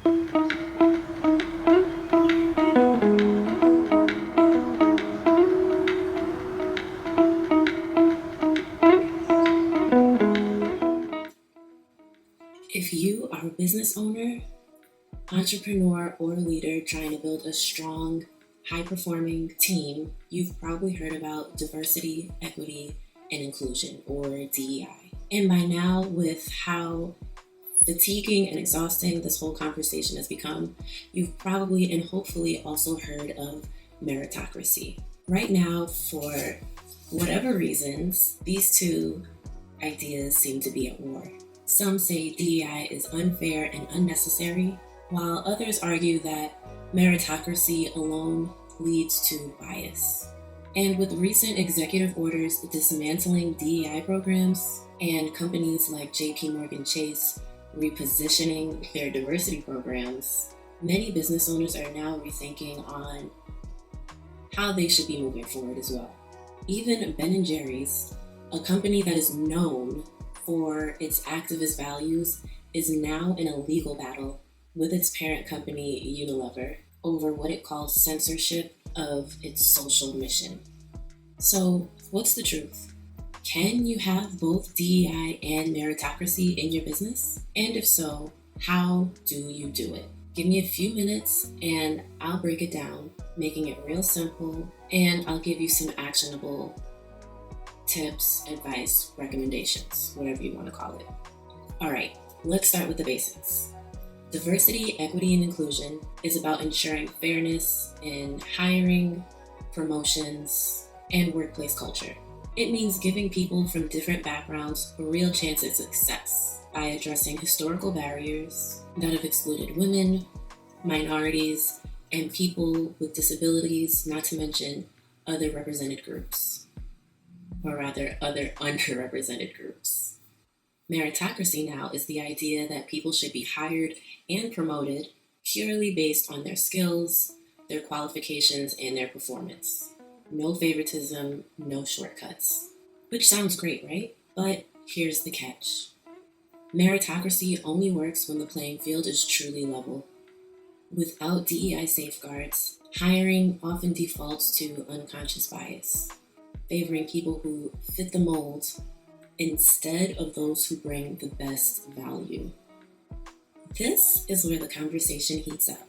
If you are a business owner, entrepreneur, or leader trying to build a strong, high-performing team, you've probably heard about diversity, equity, and inclusion, or DEI. And by now, with how fatiguing and exhausting this whole conversation has become, you've probably and hopefully also heard of meritocracy. Right now, for whatever reasons, these two ideas seem to be at war. Some say DEI is unfair and unnecessary, while others argue that meritocracy alone leads to bias. And with recent executive orders dismantling DEI programs and companies like JPMorgan Chase repositioning their diversity programs, many business owners are now rethinking on how they should be moving forward as well. Even Ben & Jerry's, a company that is known for its activist values, is now in a legal battle with its parent company Unilever over what it calls censorship of its social mission. So, what's the truth? Can you have both DEI and meritocracy in your business? And if so, how do you do it? Give me a few minutes and I'll break it down, making it real simple, and I'll give you some actionable tips, advice, recommendations, whatever you want to call it. All right, let's start with the basics. Diversity, equity, and inclusion is about ensuring fairness in hiring, promotions, and workplace culture. It means giving people from different backgrounds a real chance at success by addressing historical barriers that have excluded women, minorities, and people with disabilities, not to mention other represented groups. Or rather, other underrepresented groups. Meritocracy now is the idea that people should be hired and promoted purely based on their skills, their qualifications, and their performance. No favoritism, no shortcuts. Which sounds great, right? But here's the catch. Meritocracy only works when the playing field is truly level. Without DEI safeguards, hiring often defaults to unconscious bias, favoring people who fit the mold instead of those who bring the best value. This is where the conversation heats up.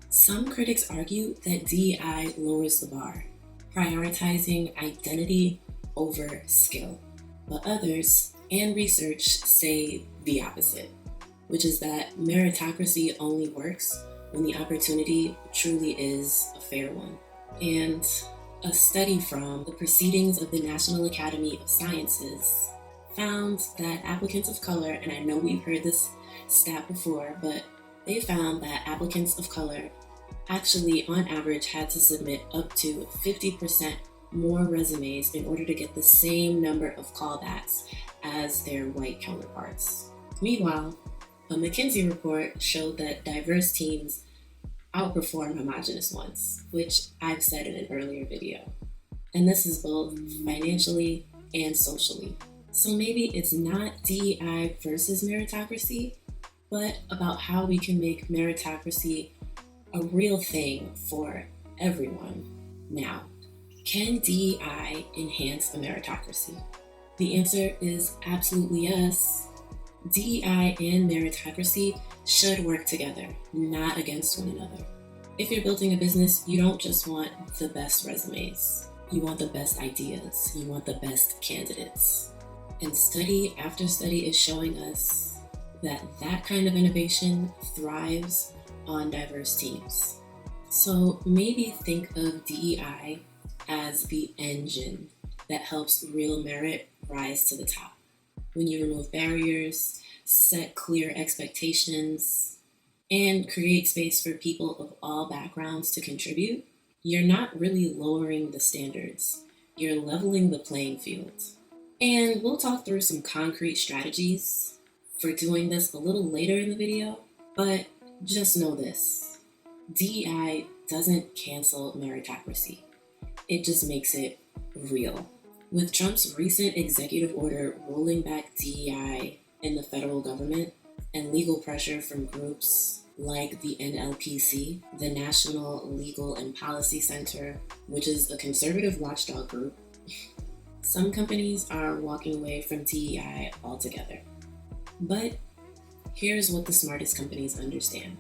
Some critics argue that DEI lowers the bar, prioritizing identity over skill. But others and research say the opposite, which is that meritocracy only works when the opportunity truly is a fair one. And a study from the Proceedings of the National Academy of Sciences found that applicants of color, and I know we've heard this stat before, but they found that applicants of color actually, on average, had to submit up to 50% more resumes in order to get the same number of callbacks as their white counterparts. Meanwhile, a McKinsey report showed that diverse teams outperform homogenous ones, which I've said in an earlier video. And this is both financially and socially. So maybe it's not DEI versus meritocracy, but about how we can make meritocracy a real thing for everyone. Now, can DEI enhance a meritocracy? The answer is absolutely yes. DEI and meritocracy should work together, not against one another. If you're building a business, you don't just want the best resumes. You want the best ideas. You want the best candidates. And study after study is showing us that that kind of innovation thrives on diverse teams. So maybe think of DEI as the engine that helps real merit rise to the top. When you remove barriers, set clear expectations, and create space for people of all backgrounds to contribute, you're not really lowering the standards. You're leveling the playing field. And we'll talk through some concrete strategies for doing this a little later in the video, but just know this. DEI doesn't cancel meritocracy. It just makes it real. With Trump's recent executive order rolling back DEI in the federal government and legal pressure from groups like the NLPC, the National Legal and Policy Center, which is a conservative watchdog group, some companies are walking away from DEI altogether. But here's what the smartest companies understand.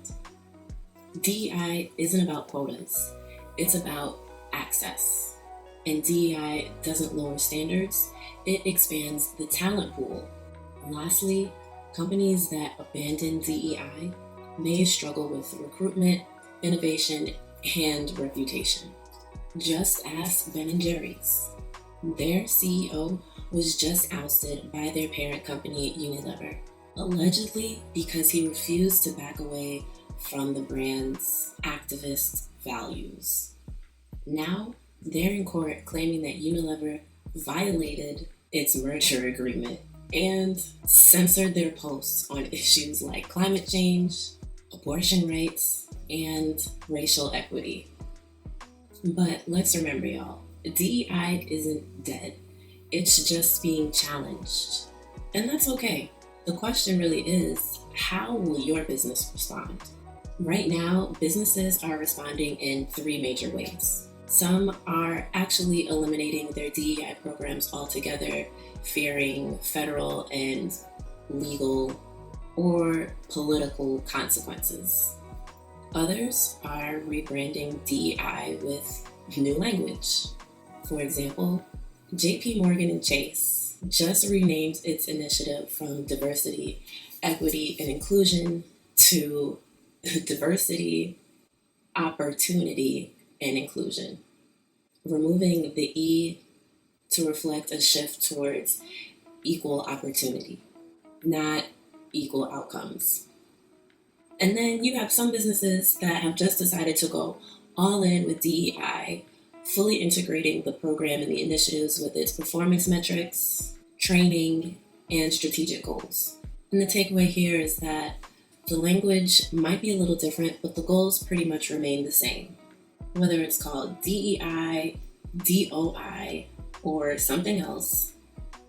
DEI isn't about quotas, it's about access. And DEI doesn't lower standards, it expands the talent pool. Lastly, companies that abandon DEI may struggle with recruitment, innovation, and reputation. Just ask Ben & Jerry's. Their CEO was just ousted by their parent company, Unilever, allegedly because he refused to back away from the brand's activist values. Now, they're in court claiming that Unilever violated its merger agreement and censored their posts on issues like climate change, abortion rights, and racial equity. But let's remember, y'all, DEI isn't dead. It's just being challenged. And that's okay. The question really is, how will your business respond? Right now, businesses are responding in 3 major ways. Some are actually eliminating their DEI programs altogether, fearing federal and legal or political consequences. Others are rebranding DEI with new language. For example, JPMorgan Chase just renamed its initiative from diversity, equity, and inclusion to diversity, opportunity, and inclusion, removing the E to reflect a shift towards equal opportunity, not equal outcomes. And then you have some businesses that have just decided to go all in with DEI, fully integrating the program and the initiatives with its performance metrics, training, and strategic goals. And the takeaway here is that the language might be a little different, but the goals pretty much remain the same. Whether it's called DEI, DOI, or something else,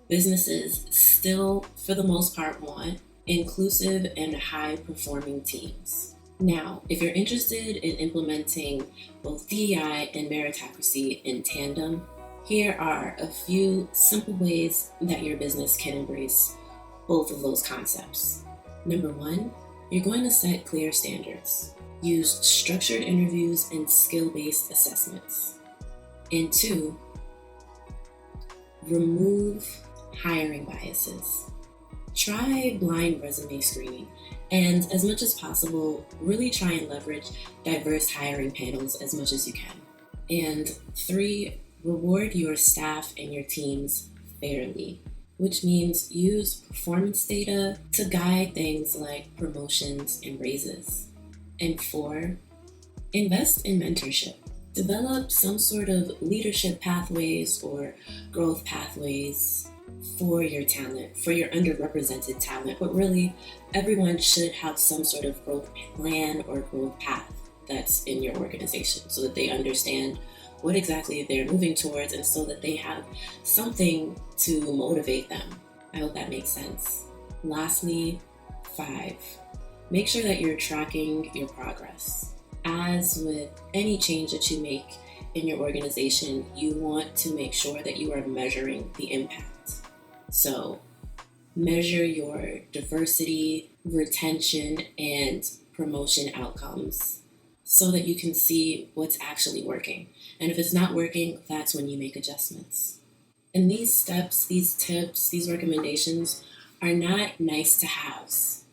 businesses still, for the most part, want inclusive and high-performing teams. Now, if you're interested in implementing both DEI and meritocracy in tandem, here are a few simple ways that your business can embrace both of those concepts. Number 1, you're going to set clear standards. Use structured interviews and skill-based assessments. And 2, remove hiring biases. Try blind resume screening, and as much as possible, really try and leverage diverse hiring panels as much as you can. And 3, reward your staff and your teams fairly, which means use performance data to guide things like promotions and raises. And 4, invest in mentorship. Develop some sort of leadership pathways or growth pathways for your talent, for your underrepresented talent, but really everyone should have some sort of growth plan or growth path that's in your organization so that they understand what exactly they're moving towards and so that they have something to motivate them. I hope that makes sense. Lastly, 5, make sure that you're tracking your progress. As with any change that you make in your organization, you want to make sure that you are measuring the impact. So measure your diversity, retention, and promotion outcomes so that you can see what's actually working. And if it's not working, that's when you make adjustments. And these steps, these tips, these recommendations are not nice to haves.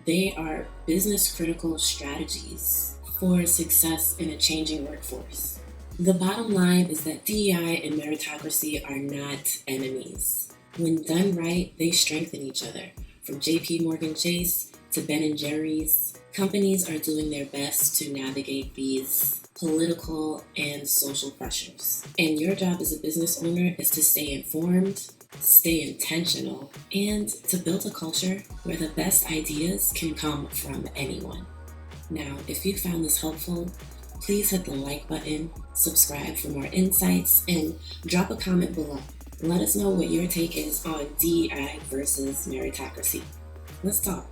They are business critical strategies for success in a changing workforce. The bottom line is that DEI and meritocracy are not enemies. When done right, they strengthen each other. From JPMorgan Chase to Ben & Jerry's, companies are doing their best to navigate these political and social pressures. And your job as a business owner is to stay informed, stay intentional, and to build a culture where the best ideas can come from anyone. Now, if you found this helpful, please hit the like button, subscribe for more insights, and drop a comment below. Let us know what your take is on DEI versus meritocracy. Let's talk.